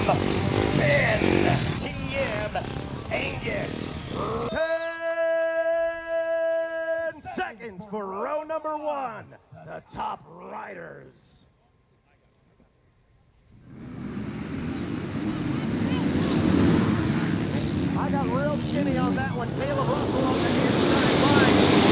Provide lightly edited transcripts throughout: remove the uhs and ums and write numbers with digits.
Ben TM Angus. 10 seconds for row number 1. The top riders. I got real skinny on that one. Caleb Russell on the inside line.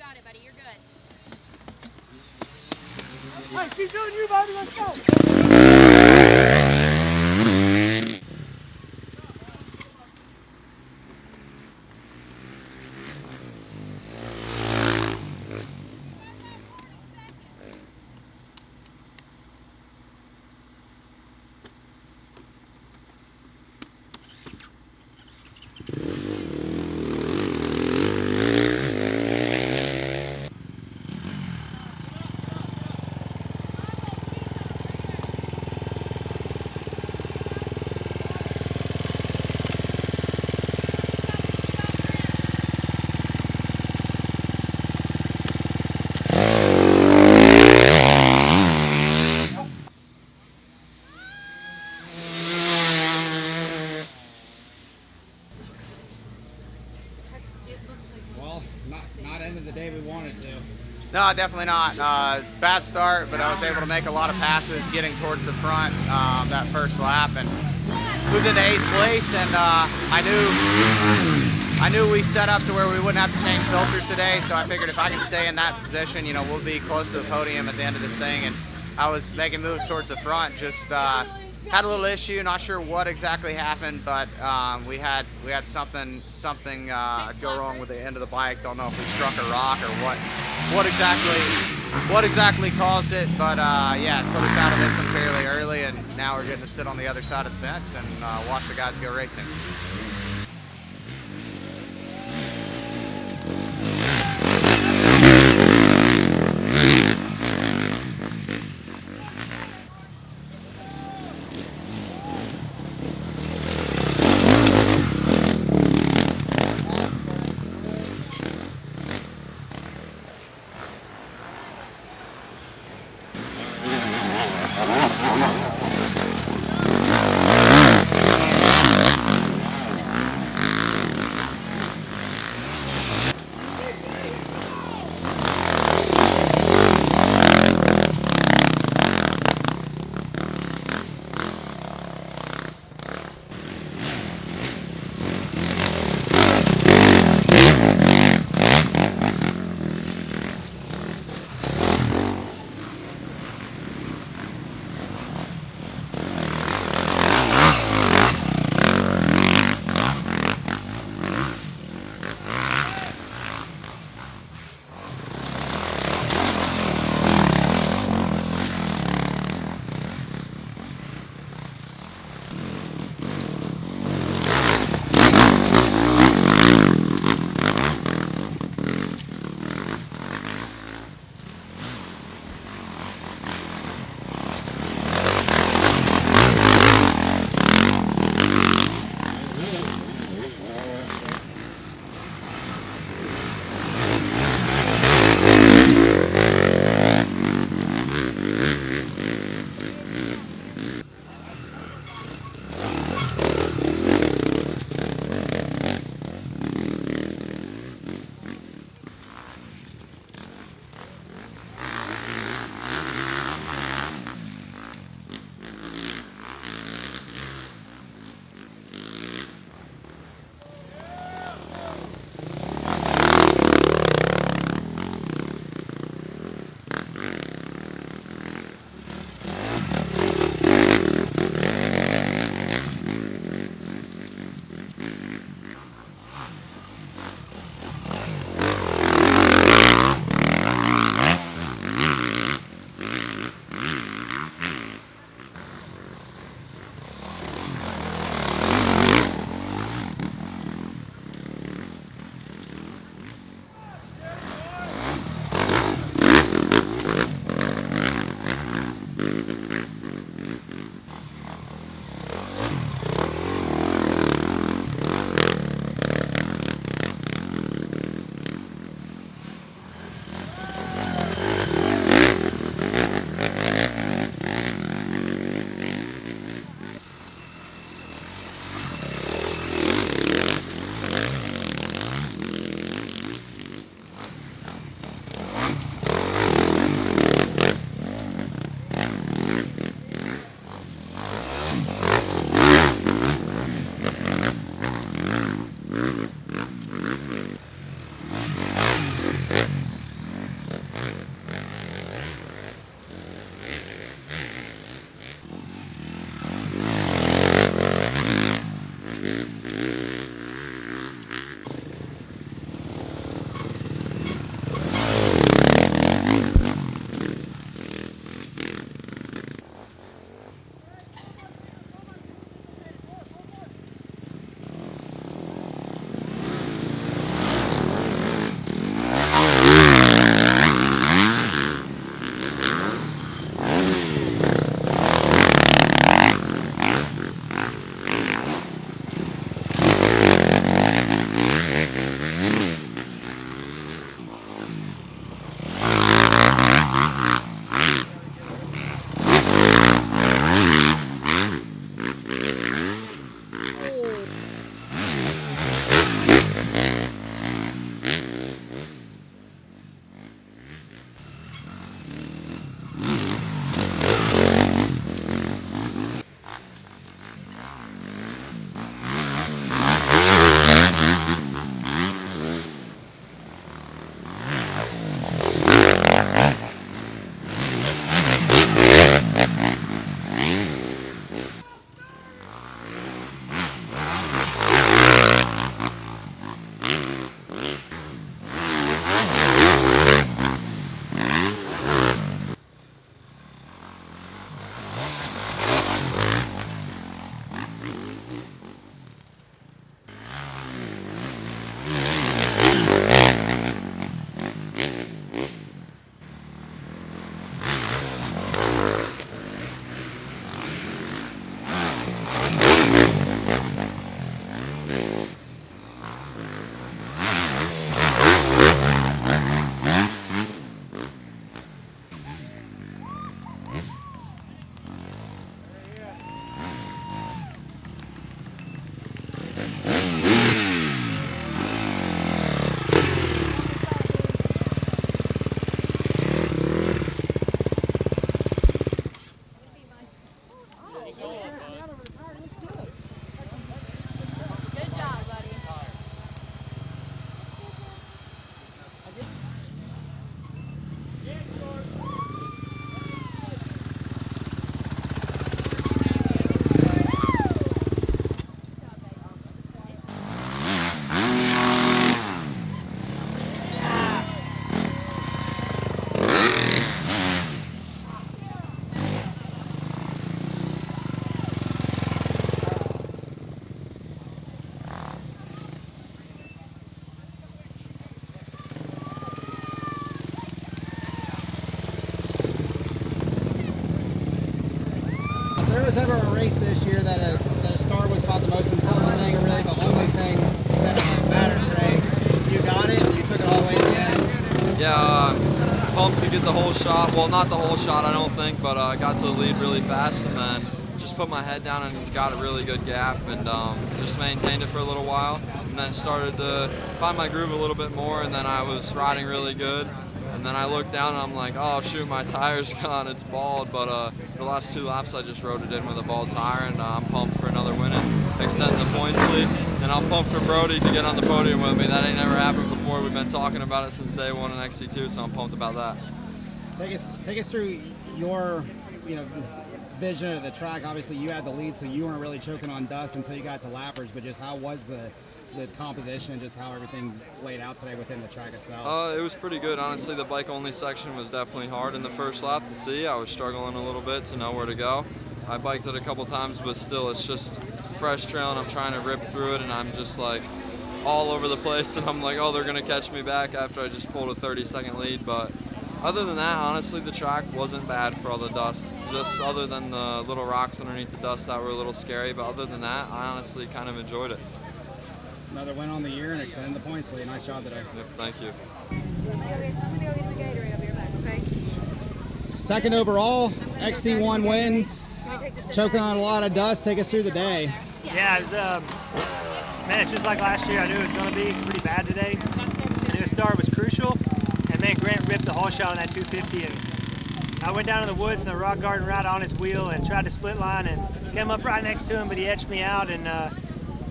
got it, buddy. You're good. Hey, keep doing you, baby. Let's go. Well, not end of the day we wanted to. No, definitely not. Bad start, but I was able to make a lot of passes getting towards the front that first lap and moved into 8th place. And I knew we set up to where we wouldn't have to change filters today, so I figured if I can stay in that position, you know, we'll be close to the podium at the end of this thing. And I was making moves towards the front, just had a little issue, not sure what exactly happened, but we had something go wrong with the end of the bike. Don't know if we struck a rock or what exactly caused it, but yeah, put us out of this one fairly early, and now we're getting to sit on the other side of the fence and watch the guys go racing. Was ever a race this year that a start was about the most important thing, or really the only thing that mattered today? You got it, and you took it all the way to the end. Yeah, pumped to get the whole shot. Well, not the whole shot, I don't think, but I got to the lead really fast, and then just put my head down and got a really good gap, and just maintained it for a little while, and then started to find my groove a little bit more, and then I was riding really good. And then I looked down and I'm like, oh shoot, my tire's gone, it's bald. But the last 2 laps I just rode it in with a bald tire, and I'm pumped for another win and extend the points lead. And I'm pumped for Brody to get on the podium with me. That ain't never happened before. We've been talking about it since day one in XC2, so I'm pumped about that. Take us through your vision of the track. Obviously you had the lead, so you weren't really choking on dust until you got to lappers, but just how was the composition and just how everything laid out today within the track itself? It was pretty good. Honestly, the bike-only section was definitely hard in the first lap to see. I was struggling a little bit to know where to go. I biked it a couple times, but still, it's just fresh trail, and I'm trying to rip through it, and I'm just like all over the place, and I'm like, oh, they're gonna catch me back after I just pulled a 30-second lead. But other than that, honestly, the track wasn't bad for all the dust. Just other than the little rocks underneath the dust that were a little scary, but other than that, I honestly kind of enjoyed it. Another win on the year and extending the points lead. Nice job today. Yep, thank you. I'm gonna go get a Gatorade. I'll be right back, okay? Second overall, XC1 win. Choking on a lot of dust. Take us through the day. Yeah, it was, man, it's just like last year. I knew it was going to be pretty bad today. I knew the start was crucial, and then Grant ripped the whole shot on that 250, and I went down in the woods in the rock garden right on his wheel and tried to split line and came up right next to him, but he edged me out, and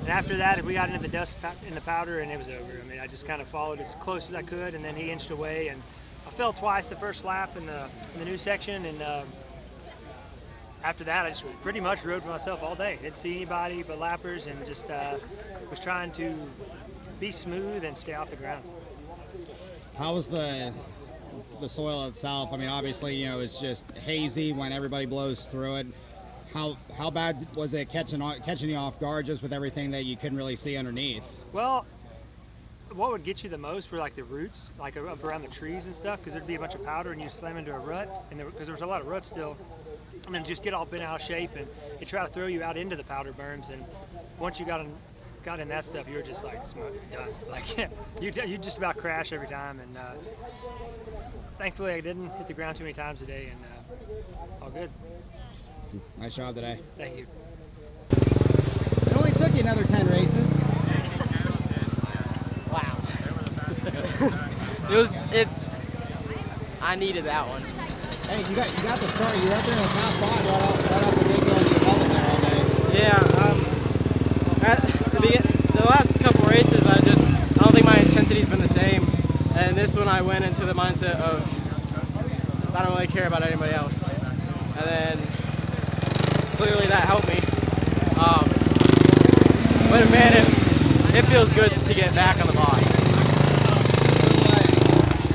after that, we got into the dust in the powder, and it was over. I mean, I just kind of followed as close as I could, and then he inched away, and I fell twice the first lap in the new section, and after that, I just pretty much rode for myself all day. Didn't see anybody but lappers, and just was trying to be smooth and stay off the ground. How was the soil itself? I mean, obviously, it's just hazy when everybody blows through it. How bad was it catching you off guard just with everything that you couldn't really see underneath? Well, what would get you the most were like the roots, like up around the trees and stuff, because there'd be a bunch of powder and you slam into a rut, and because there was a lot of ruts still, and then just get all bent out of shape, and it try to throw you out into the powder berms, and once you got in that stuff, you were just like done. Like you just about crash every time, and thankfully I didn't hit the ground too many times today, and all good. Nice job today. Thank you. It only took you another 10 races. Wow. I needed that one. Hey, you got the start. You were up there in the top 5 right off the get-go in the development there all day. Yeah, at the last couple races, I don't think my intensity's been the same. And this one I went into the mindset of I don't really care about anybody else. And then clearly that helped me. But man, it feels good to get back on the box.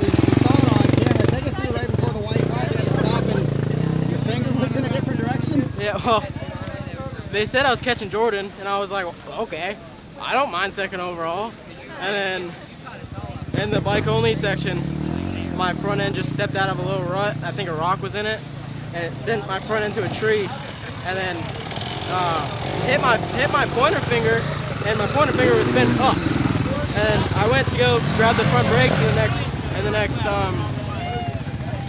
You saw it on camera. Take us through right before the white flag. You had to stop and your finger was in a different direction. Yeah, well, they said I was catching Jordan, and I was like, well, okay, I don't mind second overall. And then in the bike-only section, my front end just stepped out of a little rut. I think a rock was in it, and it sent my front end to a tree, and then hit my pointer finger, and my pointer finger was bent up. And I went to go grab the front brakes in the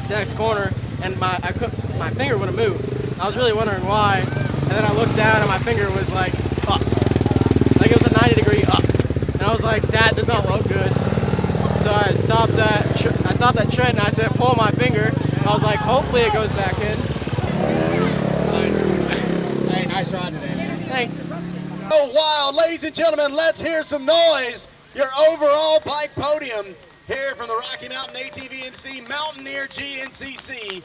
next corner, and my finger wouldn't move. I was really wondering why, and then I looked down, and my finger was like up, like it was a 90 like, that does not look good. So I stopped at Trent and I said, pull my finger. I was like, hopefully it goes back in. Hey, nice ride today, man. Thanks. Oh, wow. Ladies and gentlemen, let's hear some noise. Your overall bike podium here from the Rocky Mountain ATVMC Mountaineer GNCC.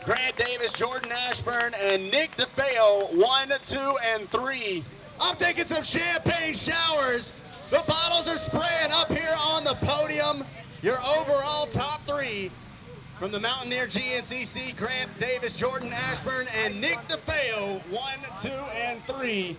Grant Davis, Jordan Ashburn, and Nick DeFeo, 1, 2, and 3. I'm taking some champagne showers. The bottles are spraying up here on the podium. Your overall top 3 from the Mountaineer GNCC, Grant Davis, Jordan Ashburn, and Nick DeFeo, 1, 2, and 3.